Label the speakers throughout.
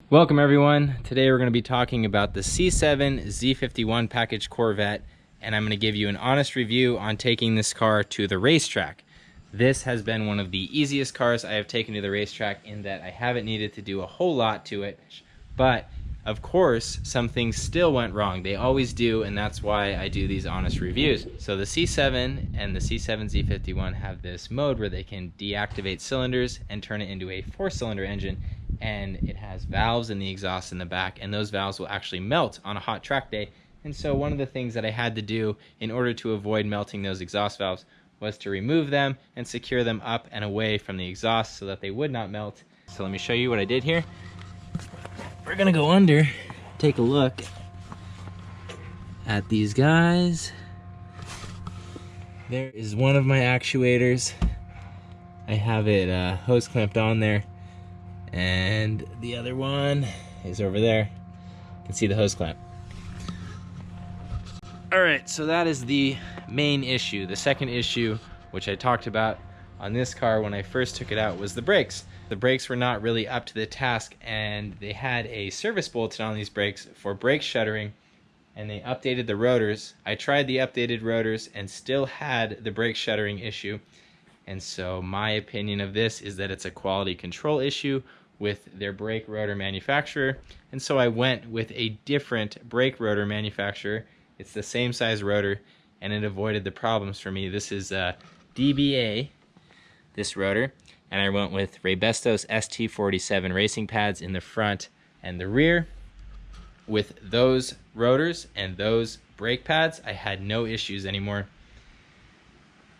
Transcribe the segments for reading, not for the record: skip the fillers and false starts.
Speaker 1: Welcome everyone. Today we're going to be talking about the C7 Z51 package Corvette, and I'm going to give you an honest review on taking this car to the racetrack. This has been one of the easiest cars I have taken to the racetrack in that I haven't needed to do a whole lot to it, but of course some things still went wrong. They always do, and that's why I do these honest reviews. So the C7 and the C7 Z51 have this mode where they can deactivate cylinders and turn it into a 4-cylinder engine, and it has valves in the exhaust in the back, and those valves will actually melt on a hot track day. And so one of the things that I had to do in order to avoid melting those exhaust valves was to remove them and secure them up and away from the exhaust so that they would not melt. So let me show you what I did here. We're gonna go under, take a look at these guys. There is one of my actuators. I have it hose clamped on there, and the other one is over there. You can see the hose clamp. All right, so that is the main issue. The second issue, which I talked about on this car when I first took it out, was the brakes. The brakes were not really up to the task, and they had a service bulletin on these brakes for brake shuttering, and they updated the rotors. I tried the updated rotors and still had the brake shuttering issue, and so my opinion of this is that it's a quality control issue with their brake rotor manufacturer, and so I went with a different brake rotor manufacturer. It's the same size rotor, and it avoided the problems for me. This is DBA, this rotor, and I went with Raybestos ST47 racing pads in the front and the rear. With those rotors and those brake pads, I had no issues anymore.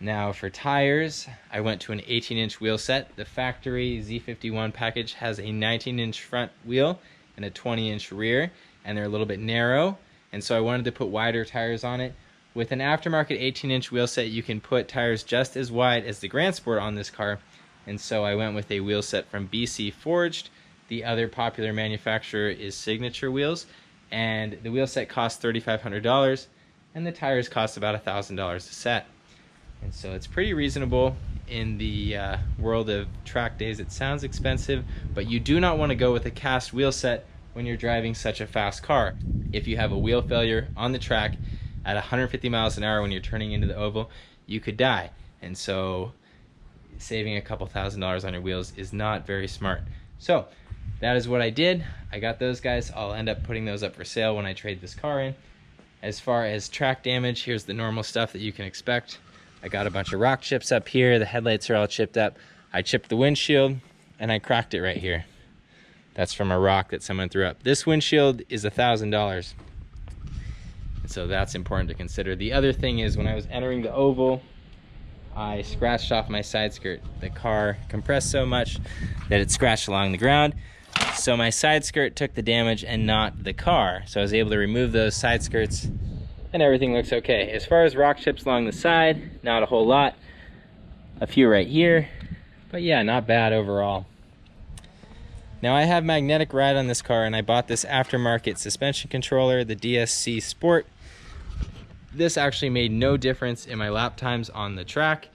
Speaker 1: Now for tires, I went to an 18-inch wheel set. The factory Z51 package has a 19-inch front wheel and a 20-inch rear, and they're a little bit narrow, and so I wanted to put wider tires on it. With an aftermarket 18-inch wheel set, you can put tires just as wide as the Grand Sport on this car, and so I went with a wheel set from BC Forged. The other popular manufacturer is Signature Wheels, and the wheel set costs $3,500, and the tires cost about $1,000 a set. And so it's pretty reasonable in the world of track days. It sounds expensive, but you do not want to go with a cast wheel set when you're driving such a fast car. If you have a wheel failure on the track at 150 miles an hour when you're turning into the oval, you could die. And so saving a couple $1,000s on your wheels is not very smart. So that is what I did. I got those guys. I'll end up putting those up for sale when I trade this car in. As far as track damage, here's the normal stuff that you can expect. I got a bunch of rock chips up here. The headlights are all chipped up. I chipped the windshield, and I cracked it right here. That's from a rock that someone threw up. This windshield is $1,000. So that's important to consider. The other thing is, when I was entering the oval, I scratched off my side skirt. The car compressed so much that it scratched along the ground. So my side skirt took the damage and not the car. So I was able to remove those side skirts, and everything looks okay. As far as rock chips along the side, not a whole lot. A few right here, but yeah, not bad overall. Now I have magnetic ride on this car, and I bought this aftermarket suspension controller, the DSC Sport. This actually made no difference in my lap times on the track.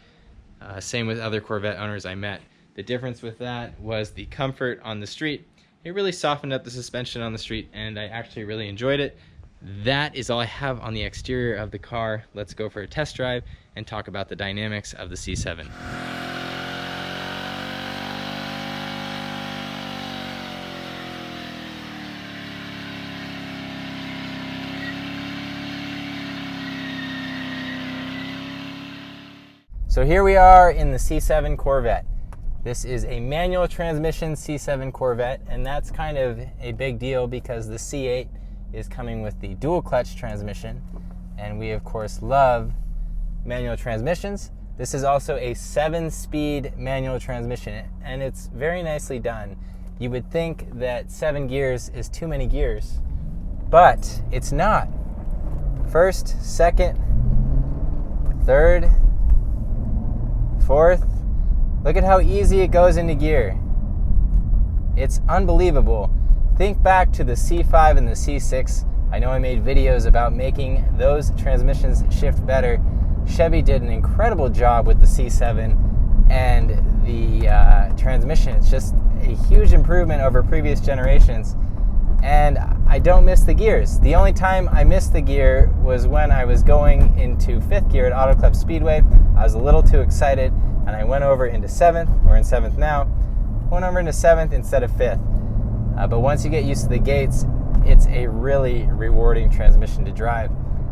Speaker 1: Same with other Corvette owners I met. The difference with that was the comfort on the street. It really softened up the suspension on the street, and I actually really enjoyed it. That is all I have on the exterior of the car. Let's go for a test drive and talk about the dynamics of the C7. So here we are in the C7 Corvette. This is a manual transmission C7 Corvette, and that's kind of a big deal because the C8 is coming with the dual clutch transmission, and we of course love manual transmissions. This is also a 7-speed manual transmission, and it's very nicely done. You would think that 7 gears is too many gears, but it's not. First, second, third, fourth. Look at how easy it goes into gear. It's unbelievable. Think back to the C5 and the C6. I know I made videos about making those transmissions shift better. Chevy did an incredible job with the C7, and the transmission, a huge improvement over previous generations, and I don't miss the gears. The only time I missed the gear was when I was going into 5th gear at Auto Club Speedway. I was a little too excited, and I went over into 7th. We're in 7th now. Went over into 7th instead of 5th. But once you get used to the gates, it's a really rewarding transmission to drive.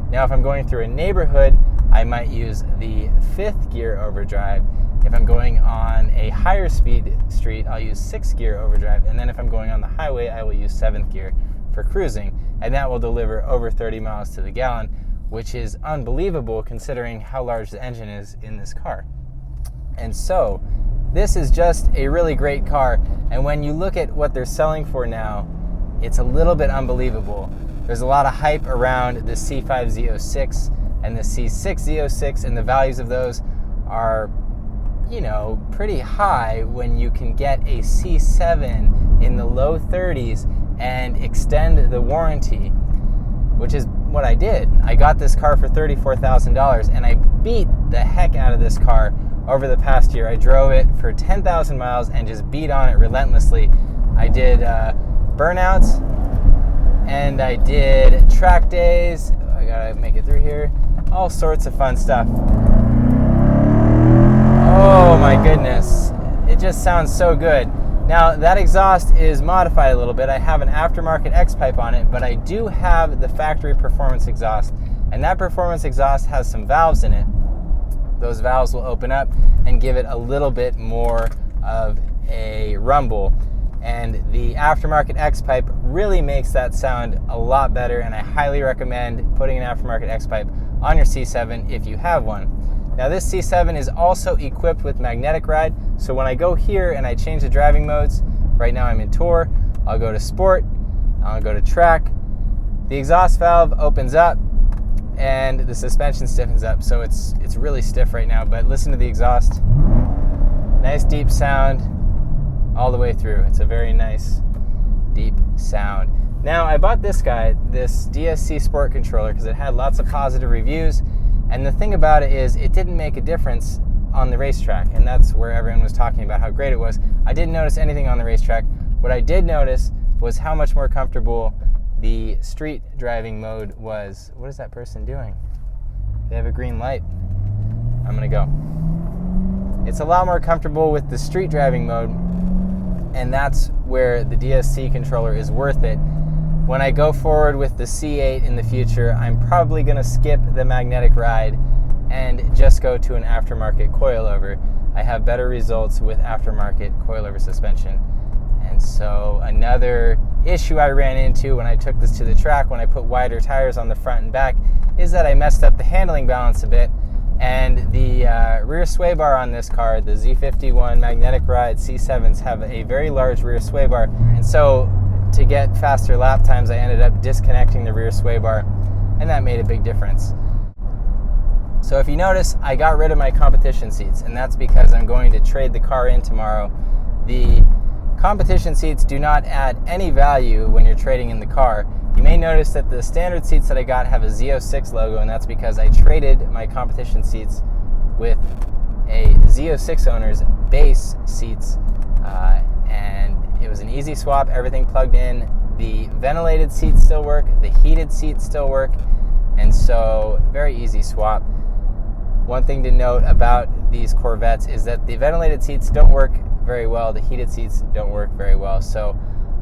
Speaker 1: Now, if I'm going through a neighborhood, I might use the 5th gear overdrive. If I'm going on a higher speed street, I'll use 6th gear overdrive. And then if I'm going on the highway, I will use 7th gear for cruising. And that will deliver over 30 miles to the gallon, which is unbelievable considering how large the engine is in this car. And so, this is just a really great car. And when you look at what they're selling for now, it's a little bit unbelievable. There's a lot of hype around the C5 Z06 and the C6 Z06, and the values of those are, pretty high when you can get a C7 in the low 30s and extend the warranty, which is what I did. I got this car for $34,000, and I beat the heck out of this car over the past year. I drove it for 10,000 miles and just beat on it relentlessly. I did burnouts, and I did track days. I gotta make it through here. All sorts of fun stuff. Oh my goodness, it just sounds so good. Now, that exhaust is modified a little bit. I have an aftermarket X-pipe on it, but I do have the factory performance exhaust, and that performance exhaust has some valves in it. Those valves will open up and give it a little bit more of a rumble, and the aftermarket X-pipe really makes that sound a lot better, and I highly recommend putting an aftermarket X-pipe on your C7 if you have one. Now, this C7 is also equipped with magnetic ride, so when I go here and I change the driving modes, right now I'm in Tour, I'll go to Sport, I'll go to Track, the exhaust valve opens up and the suspension stiffens up, so it's really stiff right now, but listen to the exhaust. Nice deep sound all the way through. It's a very nice deep sound. Now, I bought this guy, this DSC Sport controller, because it had lots of positive reviews. And the thing about it is, it didn't make a difference on the racetrack, and that's where everyone was talking about how great it was. I didn't notice anything on the racetrack. What I did notice was how much more comfortable the street driving mode was. What is that person doing? They have a green light. I'm gonna go. It's a lot more comfortable with the street driving mode, and that's where the DSC controller is worth it. When I go forward with the C8 in the future, I'm probably going to skip the magnetic ride and just go to an aftermarket coilover. I have better results with aftermarket coilover suspension. And so another issue I ran into when I took this to the track, when I put wider tires on the front and back, is that I messed up the handling balance a bit. And the rear sway bar on this car, the Z51 magnetic ride C7s, have a very large rear sway bar. And so to get faster lap times, I ended up disconnecting the rear sway bar, and that made a big difference. So if you notice, I got rid of my competition seats, and that's because I'm going to trade the car in tomorrow. The competition seats do not add any value when you're trading in the car. You may notice that the standard seats that I got have a Z06 logo, and that's because I traded my competition seats with a Z06 owner's base seats, and it was an easy swap, everything plugged in. The ventilated seats still work, the heated seats still work, and so very easy swap. One thing to note about these Corvettes is that the ventilated seats don't work very well, the heated seats don't work very well, so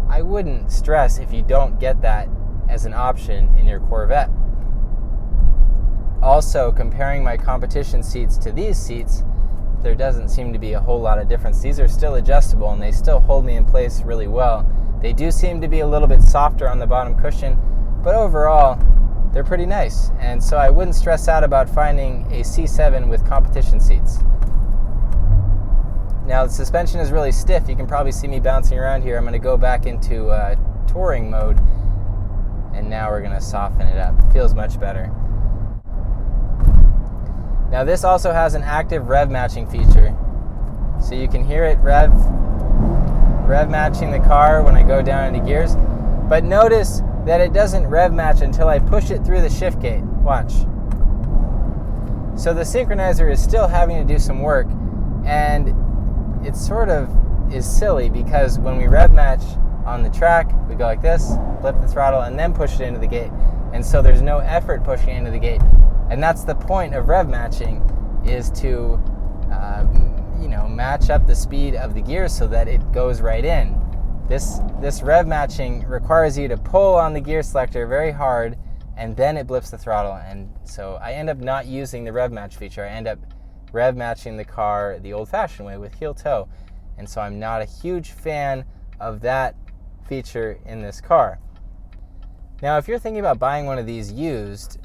Speaker 1: I wouldn't stress if you don't get that as an option in your Corvette. Also, comparing my competition seats to these seats, there doesn't seem to be a whole lot of difference. These are still adjustable and they still hold me in place really well. They do seem to be a little bit softer on the bottom cushion, but overall, they're pretty nice. And so I wouldn't stress out about finding a C7 with competition seats. Now, the suspension is really stiff. You can probably see me bouncing around here. I'm going to go back into touring mode, and now we're going to soften it up. It feels much better. Now, this also has an active rev matching feature. So you can hear it rev matching the car when I go down into gears. But notice that it doesn't rev match until I push it through the shift gate. Watch. So the synchronizer is still having to do some work, and it's sort of is silly because when we rev match on the track, we go like this, flip the throttle, and then push it into the gate. And so there's no effort pushing into the gate. And that's the point of rev matching, is to match up the speed of the gears so that it goes right in. This rev matching requires you to pull on the gear selector very hard, and then it blips the throttle. And so I end up not using the rev match feature. I end up rev matching the car the old-fashioned way with heel toe. And so I'm not a huge fan of that feature in this car. Now, if you're thinking about buying one of these used,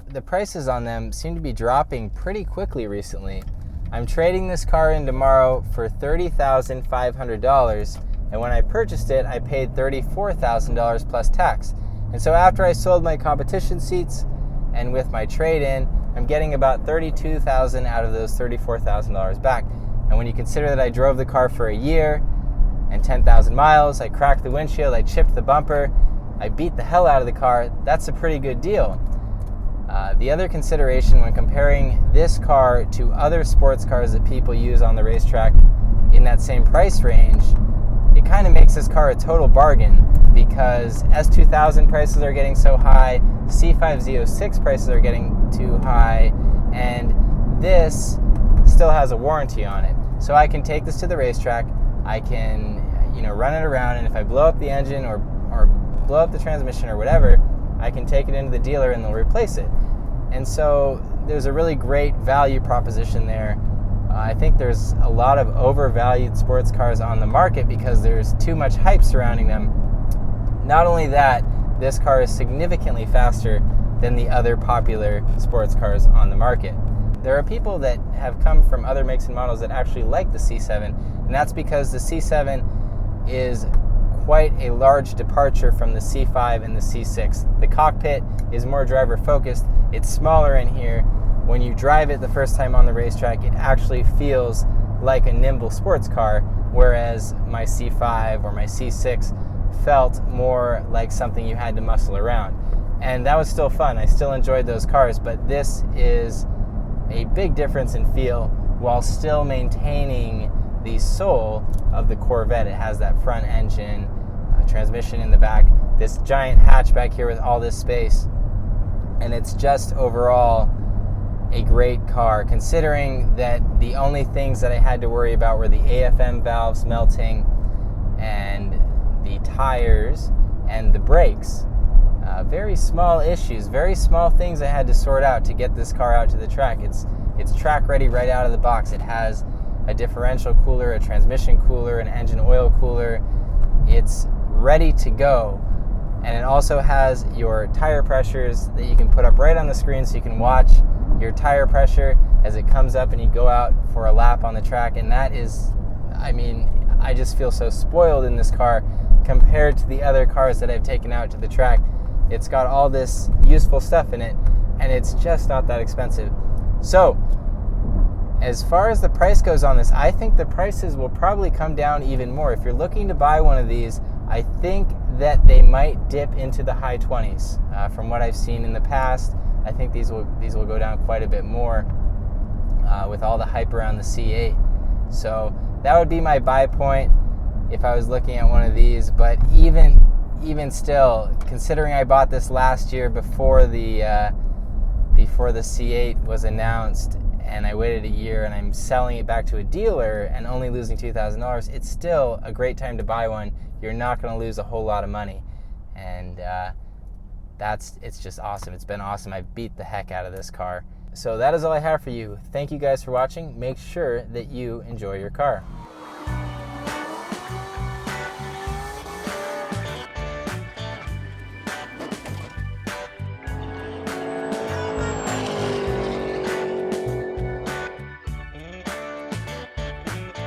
Speaker 1: the prices on them seem to be dropping pretty quickly recently. I'm trading this car in tomorrow for $30,500, and when I purchased it, I paid $34,000 plus tax. And so after I sold my competition seats and with my trade-in, I'm getting about $32,000 out of those $34,000 back. And when you consider that I drove the car for a year and 10,000 miles, I cracked the windshield, I chipped the bumper, I beat the hell out of the car, that's a pretty good deal. The other consideration when comparing this car to other sports cars that people use on the racetrack in that same price range, it kind of makes this car a total bargain, because S2000 prices are getting so high, C5 Z06 prices are getting too high, and this still has a warranty on it. So I can take this to the racetrack, I can run it around, and if I blow up the engine or blow up the transmission or whatever, I can take it into the dealer and they'll replace it. And so there's a really great value proposition there. I think there's a lot of overvalued sports cars on the market because there's too much hype surrounding them. Not only that, this car is significantly faster than the other popular sports cars on the market. There are people that have come from other makes and models that actually like the C7, and that's because the C7 is quite a large departure from the C5 and the C6. The cockpit is more driver focused, it's smaller in here. When you drive it the first time on the racetrack, it actually feels like a nimble sports car, whereas my C5 or my C6 felt more like something you had to muscle around. And that was still fun, I still enjoyed those cars, but this is a big difference in feel while still maintaining the soul of the Corvette. It has that front engine, transmission in the back, this giant hatchback here with all this space, and it's just overall a great car, considering that the only things that I had to worry about were the AFM valves melting and the tires and the brakes. Very small issues, very small things I had to sort out to get this car out to the track. It's track ready right out of the box. It has a differential cooler, a transmission cooler, an engine oil cooler. It's ready to go. And it also has your tire pressures that you can put up right on the screen, so you can watch your tire pressure as it comes up and you go out for a lap on the track. And that is, I just feel so spoiled in this car compared to the other cars that I've taken out to the track. It's got all this useful stuff in it, and it's just not that expensive. So, as far as the price goes on this, I think the prices will probably come down even more. If you're looking to buy one of these, I think that they might dip into the high 20s. From what I've seen in the past, I think these will go down quite a bit more with all the hype around the C8. So that would be my buy point if I was looking at one of these. But even still, considering I bought this last year before the C8 was announced, and I waited a year and I'm selling it back to a dealer and only losing $2,000, it's still a great time to buy one. You're not going to lose a whole lot of money. And it's just awesome. It's been awesome. I beat the heck out of this car. So that is all I have for you. Thank you guys for watching. Make sure that you enjoy your car.